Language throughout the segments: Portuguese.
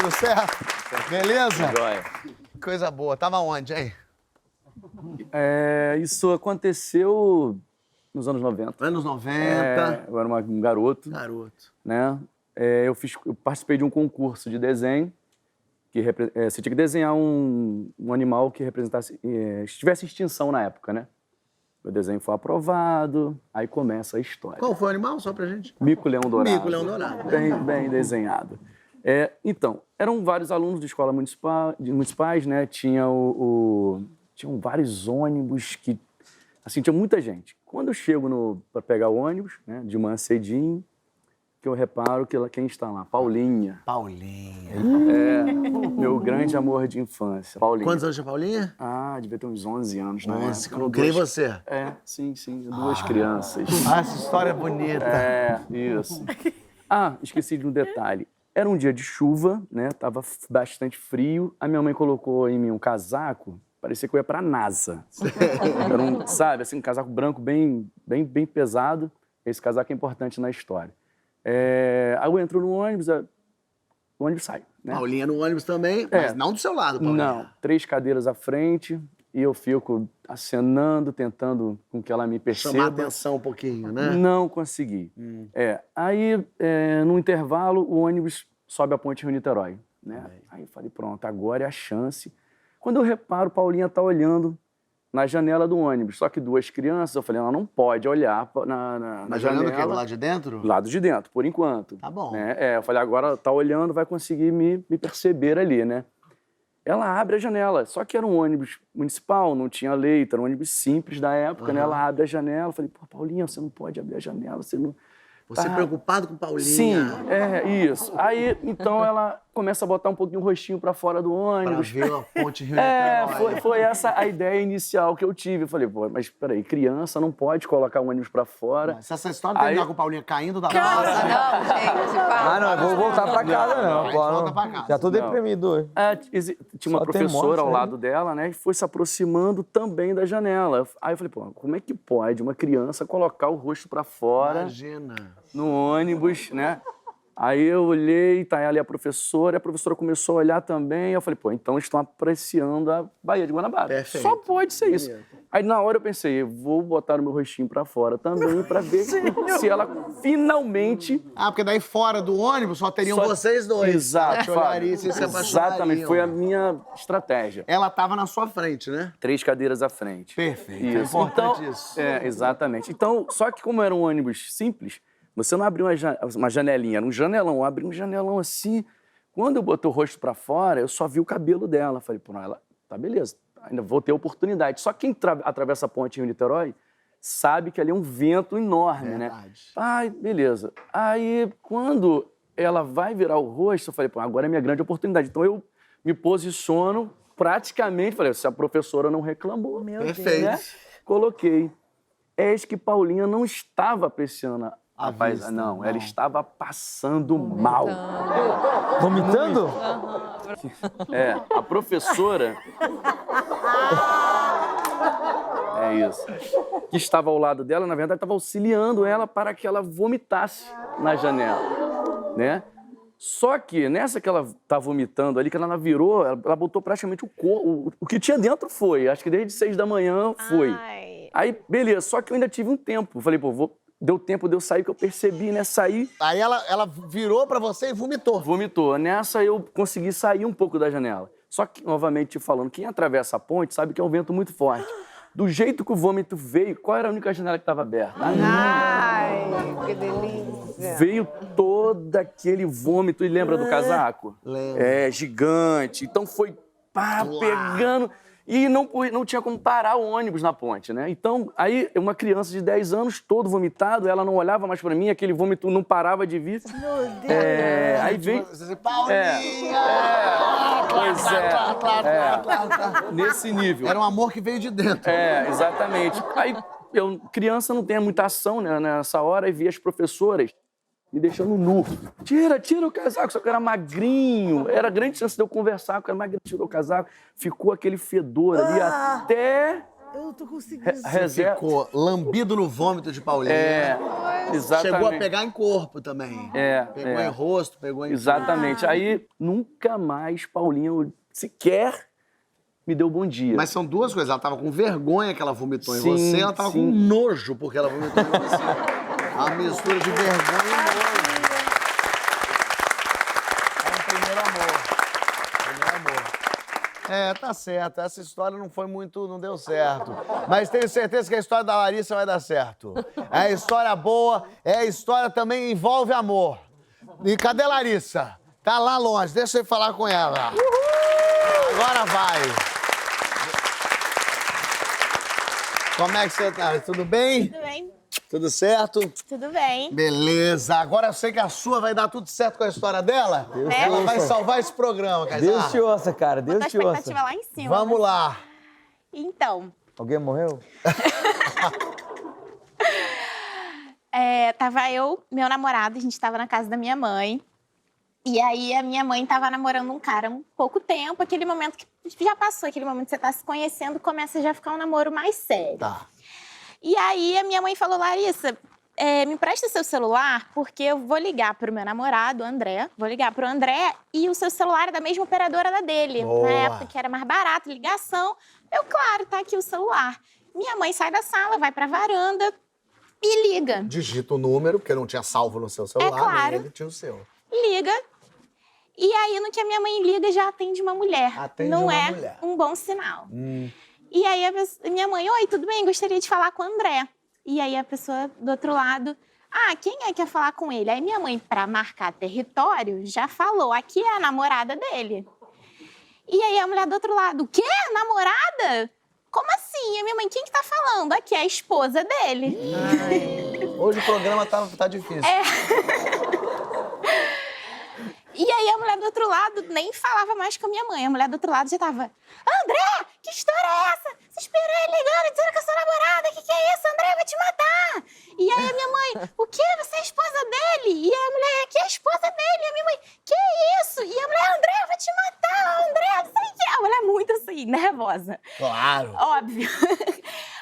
Tudo certo? Beleza? Joia. Coisa boa. Tava onde, hein? Isso aconteceu nos anos 90. Anos 90. Eu era um garoto, Garoto. né? Eu participei de um concurso de desenho, que você tinha que desenhar um animal que representasse, estivesse em extinção na época, né? O desenho foi aprovado, aí começa a história. Qual foi o animal, só pra gente? Mico-leão dourado. Mico-leão dourado. Bem desenhado. Então, eram vários alunos de escola municipais, né? Tinham vários ônibus que... Assim, tinha muita gente. Quando eu chego para pegar o ônibus, né, de manhã cedinho, que eu reparo que quem está lá? Paulinha. Paulinha. Meu grande amor de infância. Paulinha. Quantos anos tinha Paulinha? Devia ter uns 11 anos, né? 11, criei você. Sim. Duas crianças. Essa história é bonita. Isso. Esqueci de um detalhe. Era um dia de chuva, né? Tava bastante frio. A minha mãe colocou em mim um casaco, parecia que eu ia pra NASA. Era um casaco branco bem pesado. Esse casaco é importante na história. Aí eu entro no ônibus, o ônibus sai, né? Paulinha no ônibus também, mas não do seu lado, Paulinha. Não, 3 cadeiras à frente e eu fico acenando, tentando com que ela me perceba. Chamar a atenção um pouquinho, né? Não consegui. Aí, no intervalo, o ônibus sobe a ponte Rio-Niterói, né? Aí eu falei, pronto, agora é a chance. Quando eu reparo, Paulinha tá olhando na janela do ônibus. Só que 2 crianças, eu falei, ela não pode olhar na janela. O quê? Do lado de dentro? Do lado de dentro, por enquanto. Tá bom. Eu falei, agora ela tá olhando, vai conseguir me perceber ali, né? Ela abre a janela, só que era um ônibus municipal, não tinha leito, era um ônibus simples da época, né? Ela abre a janela, eu falei, pô, Paulinha, você não pode abrir a janela, você não... Você preocupado com Paulinha? Sim, isso. Aí, então, ela começa a botar um pouquinho o rostinho pra fora do ônibus. Pra ver a ponte Rio-Niterói. Foi essa a ideia inicial que eu tive. Eu falei, pô, mas peraí, criança não pode colocar o ônibus pra fora. Se essa história terminar com Paulinha caindo da Não, massa... gente, para. Não, eu vou voltar pra casa, não. Volta pra casa. Já tô deprimido hoje. Tinha uma Só tem professora morte ao aí. lado dela, né? E foi se aproximando também da janela. Aí eu falei, pô, como é que pode uma criança colocar o rosto pra fora Imagina. no ônibus, né? Aí eu olhei, tá ali a professora começou a olhar também. Eu falei, pô, então estão apreciando a Baía de Guanabara. Perfeito. Só pode ser isso. Aí na hora eu pensei, eu vou botar o meu rostinho pra fora também pra ver se ela finalmente... Porque daí fora do ônibus só teriam Só- vocês dois. Exato, Ela te olharia e vocês se apaixonariam. Exatamente, foi a minha estratégia. Ela tava na sua frente, né? 3 cadeiras à frente. Perfeito. É importante isso. Exatamente. Então, só que como era um ônibus simples, você não abriu uma janelinha, era um janelão. Eu abri um janelão assim. Quando eu botei o rosto pra fora, eu só vi o cabelo dela. Falei, pô, ela tá beleza, ainda vou ter oportunidade. Só quem atravessa a ponte Rio-Niterói sabe que ali é um vento enorme, Verdade. né? Ai, beleza. Aí, quando ela vai virar o rosto, eu falei, pô, agora é minha grande oportunidade. Então, eu me posiciono praticamente, falei, se a professora não reclamou, Perfeito. né? Coloquei. Eis que Paulinha não estava apreciando a paisagem. vista, Não, não. ela estava passando mal. Vomitando? A professora... isso. Que estava ao lado dela, na verdade, estava auxiliando ela para que ela vomitasse na janela, né? Só que nessa que ela tá vomitando ali, que ela virou, ela botou praticamente o que tinha dentro foi. Acho que desde 6 da manhã foi. Ai. Aí, beleza, só que eu ainda tive um tempo. Falei, pô, deu tempo de eu sair, que eu percebi, né? Saí, Aí ela virou pra você e vomitou. vomitou. Nessa eu consegui sair um pouco da janela. Só que, novamente te falando, quem atravessa a ponte sabe que é um vento muito forte. Do jeito que o vômito veio, qual era a única janela que estava aberta? A minha. Ai, que delícia. Veio todo aquele vômito. E lembra do casaco? Lembro. Gigante. Então foi pegando. E não tinha como parar o ônibus na ponte, né? Então, aí, uma criança de 10 anos, todo vomitado, ela não olhava mais pra mim, aquele vômito não parava de vir. Meu Deus. Aí vem... Você, Paulinha! Pois nesse nível. Era um amor que veio de dentro. Exatamente. Aí, criança não tem muita ação, né, nessa hora, e vi as professoras me deixando nu. Tira o casaco, só que eu era magrinho. Era grande chance de eu conversar com o cara magrinho, tirou o casaco. Ficou aquele fedor ali até Eu não tô conseguindo. Reserva. Ficou lambido no vômito de Paulinha. Exatamente. Chegou a pegar em corpo também. Pegou em rosto, pegou em... Exatamente. Aí, nunca mais Paulinha sequer me deu bom dia. Mas são duas coisas. Ela tava com vergonha que ela vomitou em Sim, você, ela tava com sim. nojo porque ela vomitou em você. A mistura de vergonha e nojo. É um primeiro amor. Primeiro amor. Tá certo. Essa história não foi muito... não deu certo. Mas tenho certeza que a história da Larissa vai dar certo. É história boa, a história também envolve amor. E cadê a Larissa? Tá lá longe, deixa eu falar com ela. Agora vai. Como é que você tá? Tudo bem? Tudo bem? Tudo certo? Tudo bem. Beleza. Agora eu sei que a sua vai dar tudo certo com a história dela. Ela vai salvar esse programa, Kaysar. Deus te ouça, cara. Deus Botar a te ouça. expectativa lá em cima. Vamos lá. Então, Alguém morreu? tava eu, meu namorado, a gente tava na casa da minha mãe. E aí a minha mãe tava namorando um cara há um pouco tempo, aquele momento que já passou, aquele momento que você tá se conhecendo, começa já a ficar um namoro mais sério. Tá. E aí a minha mãe falou, Larissa, me empresta seu celular, porque eu vou ligar pro meu namorado, o André, vou ligar pro André e o seu celular é da mesma operadora da dele. Boa. Na época que era mais barato, ligação. Eu, claro, tá aqui o celular. Minha mãe sai da sala, vai pra varanda e liga. Digita o número, porque não tinha salvo no seu celular, claro. nem ele tinha o seu. Liga. E aí, no que a minha mãe liga, já atende uma mulher. Atende não uma é mulher. um bom sinal. E aí, minha mãe, oi, tudo bem? Gostaria de falar com o André. E aí, a pessoa do outro lado, quem é que quer falar com ele? Aí, minha mãe, pra marcar território, já falou, aqui é a namorada dele. E aí, a mulher do outro lado, o quê? Namorada? Como assim? E a minha mãe, quem que tá falando? Aqui é a esposa dele. Hoje o programa tá difícil. E aí a mulher do outro lado nem falava mais com a minha mãe. A mulher do outro lado já tava, André, que história é essa? Você esperou ele ligando, dizendo que eu sou namorada. Que é isso, André? Eu vou te matar. E aí a minha mãe, o quê? Você é a esposa dele? E a mulher, que é a esposa dele? E a minha mãe, que isso? E a mulher, André, eu vou te matar, André, não sei o quê. A mulher muito assim, nervosa. Claro. Óbvio.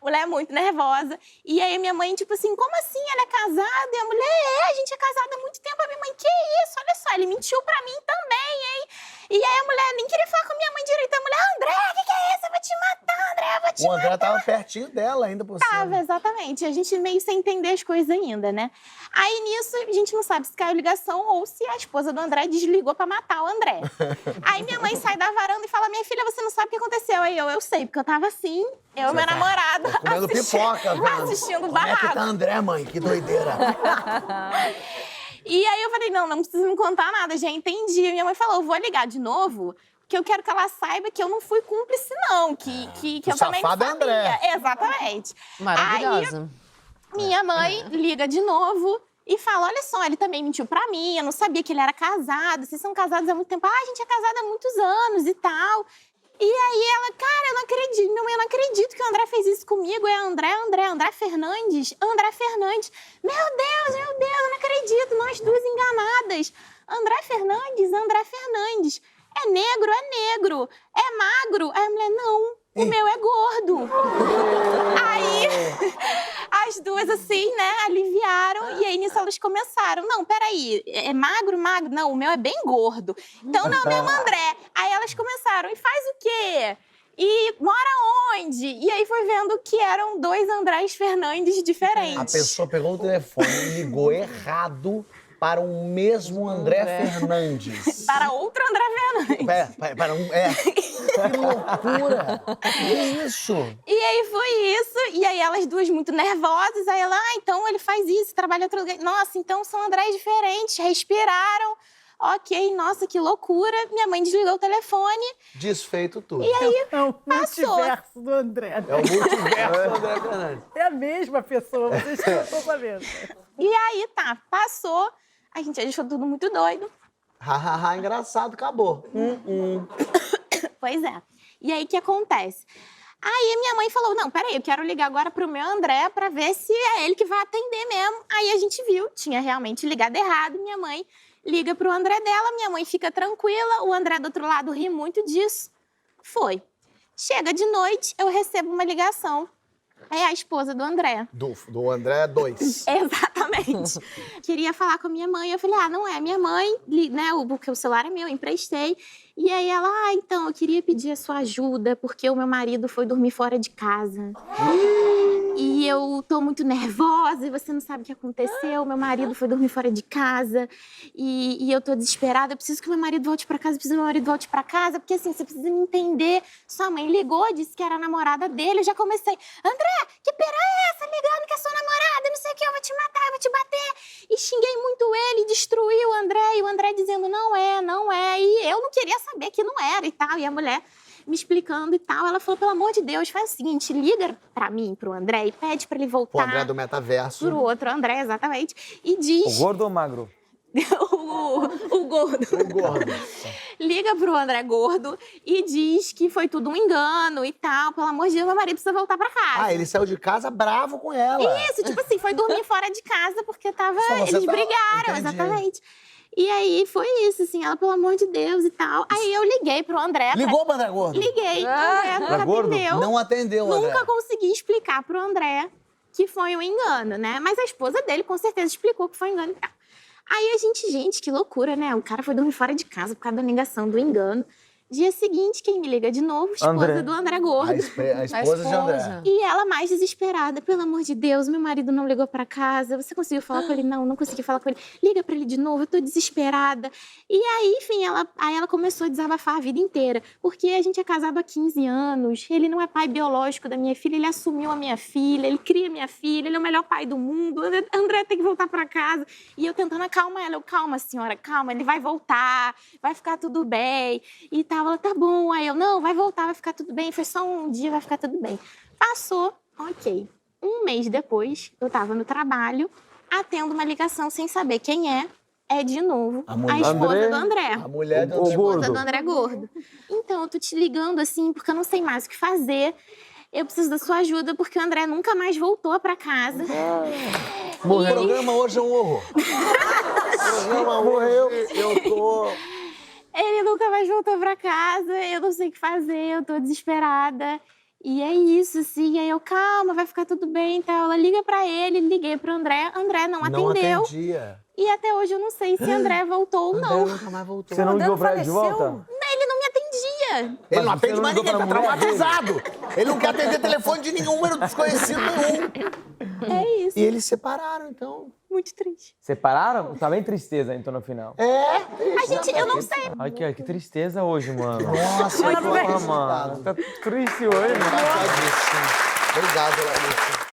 Mulher muito nervosa. E aí a minha mãe, tipo assim, como assim? Ela é casada? E a mulher, a gente é casada há muito tempo. A minha mãe, que isso? Olha só, ele mentiu pra mim também, hein? E aí a mulher nem queria falar com a minha mãe direito. A mulher, André, que é isso? Eu vou te matar, André, eu vou te O matar. André tava pertinho dela ainda por cima. Tava, exatamente. A gente meio sem entender as coisas ainda, né? Aí nisso, a gente não sabe se caiu ligação ou se a esposa do André desligou pra matar o André. Aí minha mãe sai da varanda e fala, minha filha, você não sabe o que aconteceu. Aí eu sei, porque eu tava assim, eu e meu namorado. Comendo pipoca, velho. Assistindo Como é que barraco. tá André, mãe? Que doideira. E aí eu falei, não precisa me contar nada, já entendi. E minha mãe falou, eu vou ligar de novo, porque eu quero que ela saiba que eu não fui cúmplice, não. Que eu também não safado é sabia. André. Exatamente. Maravilhosa. Minha mãe liga de novo e fala, olha só, ele também mentiu pra mim, eu não sabia que ele era casado, vocês são casados há muito tempo. A gente é casada há muitos anos e tal. E aí ela, cara, eu não acredito, minha mãe, eu não acredito que o André fez isso comigo. É André Fernandes. André Fernandes. Meu Deus, eu não acredito, nós duas enganadas. André Fernandes. É negro. É magro. Aí a mulher, não, o meu é gordo. Aí, as duas assim, né, aliviaram. E aí, nisso, elas começaram. Não, peraí, é magro? Não, o meu é bem gordo. Então, não, mesmo André. Aí elas começaram, e faz o quê? E mora onde? E aí foi vendo que eram dois Andrés Fernandes A diferentes. pessoa pegou o telefone e ligou errado para o mesmo André Fernandes. Para outro André Fernandes. Que loucura! Que isso? E aí foi isso. E aí elas duas muito nervosas. Aí ela, então ele faz isso, trabalha em outro lugar. Nossa, então são Andrés diferentes. Respiraram. Ok, nossa, que loucura. Minha mãe desligou o telefone. Desfeito tudo. E aí É o passou. multiverso do André. É o multiverso do André Fernandes. É a mesma pessoa, vocês não estão sabendo. E aí tá, passou. A gente achou tudo muito doido. Hahaha, engraçado, acabou. Pois é. E aí, o que acontece? Aí, minha mãe falou, não, peraí, eu quero ligar agora pro meu André pra ver se é ele que vai atender mesmo. Aí, a gente viu, tinha realmente ligado errado. Minha mãe liga pro André dela, minha mãe fica tranquila. O André do outro lado ri muito disso. Foi. Chega de noite, eu recebo uma ligação. É a esposa do André. Do André 2. Exatamente. Queria falar com a minha mãe. Eu falei, não é minha mãe, né? Porque o celular é meu, eu emprestei. E aí ela, então, eu queria pedir a sua ajuda, porque o meu marido foi dormir fora de casa. E eu tô muito nervosa e você não sabe o que aconteceu. Meu marido foi dormir fora de casa e eu tô desesperada. Eu preciso que meu marido volte pra casa, eu preciso que meu marido volte pra casa, porque assim, você precisa me entender. Sua mãe ligou, disse que era a namorada dele. Eu já comecei, André, que pera é essa? Ligando que é sua namorada, não sei o que, eu vou te matar, eu vou te bater. E xinguei muito ele, destruí o André. E o André dizendo, não é, não é. E eu não queria saber que não era e tal. E a mulher me explicando e tal. Ela falou, pelo amor de Deus, faz o seguinte, liga pra mim, pro André, e pede pra ele voltar. O André do metaverso. Pro outro André, exatamente. E diz... O gordo ou o magro? o gordo. O gordo. Liga pro André gordo e diz que foi tudo um engano e tal. Pelo amor de Deus, meu marido precisa voltar pra casa. Ele saiu de casa bravo com ela. Isso, tipo assim, foi dormir fora de casa porque tava... Só você Eles tá- brigaram, Entendi. exatamente. E aí foi isso, assim, ela, pelo amor de Deus e tal. Aí eu liguei pro André. Ligou pro André gordo? Liguei, o André nunca gordo? atendeu. Não atendeu, André. Nunca consegui explicar pro André que foi um engano, né? Mas a esposa dele com certeza explicou que foi um engano e tal. Aí a gente, que loucura, né? O cara foi dormir fora de casa por causa da negação do engano. Dia seguinte, quem me liga de novo? Esposa André. do André gordo. A esposa de André. E ela mais desesperada, pelo amor de Deus, meu marido não ligou pra casa, você conseguiu falar com ele? Não consegui falar com ele. Liga pra ele de novo, eu tô desesperada. E aí, enfim, ela começou a desabafar a vida inteira, porque a gente é casado há 15 anos, ele não é pai biológico da minha filha, ele assumiu a minha filha, ele cria minha filha, ele é o melhor pai do mundo, André tem que voltar pra casa. E eu tentando acalmar ela, calma senhora, calma, ele vai voltar, vai ficar tudo bem e tal. Ela, tá bom. Aí eu, não, vai voltar, vai ficar tudo bem. Foi só um dia, vai ficar tudo bem. Passou, ok. Um mês depois, eu tava no trabalho, atendo uma ligação sem saber quem é. É de novo a esposa do André. A mulher do O André. gordo. Esposa do André gordo. Então, eu tô te ligando assim, porque eu não sei mais o que fazer. Eu preciso da sua ajuda, porque o André nunca mais voltou pra casa. O programa hoje é um horror. O programa hoje, eu tô... Ele nunca mais voltou pra casa, eu não sei o que fazer, eu tô desesperada. E é isso, assim. Aí eu, calma, vai ficar tudo bem. Então, ela liga pra ele, liguei pro André. André não Não atendeu. atendia. E até hoje eu não sei se André voltou ou não. André nunca mais voltou. Você não André ligou pra ele de faleceu? volta? Ele não me atendia. Ele não Mas você atende não mais ligou ninguém, tá pra mulher dele? traumatizado. Ele não quer atender telefone de nenhum número desconhecido nenhum. É isso. E eles separaram, então. Muito triste. Separaram? Tá bem tristeza, então, no final. A gente, eu não sei. Ai, que tristeza hoje, mano. Nossa, eu tô Ah, mano. Tá triste hoje, mano. engraçadíssimo. Obrigado, Larissa.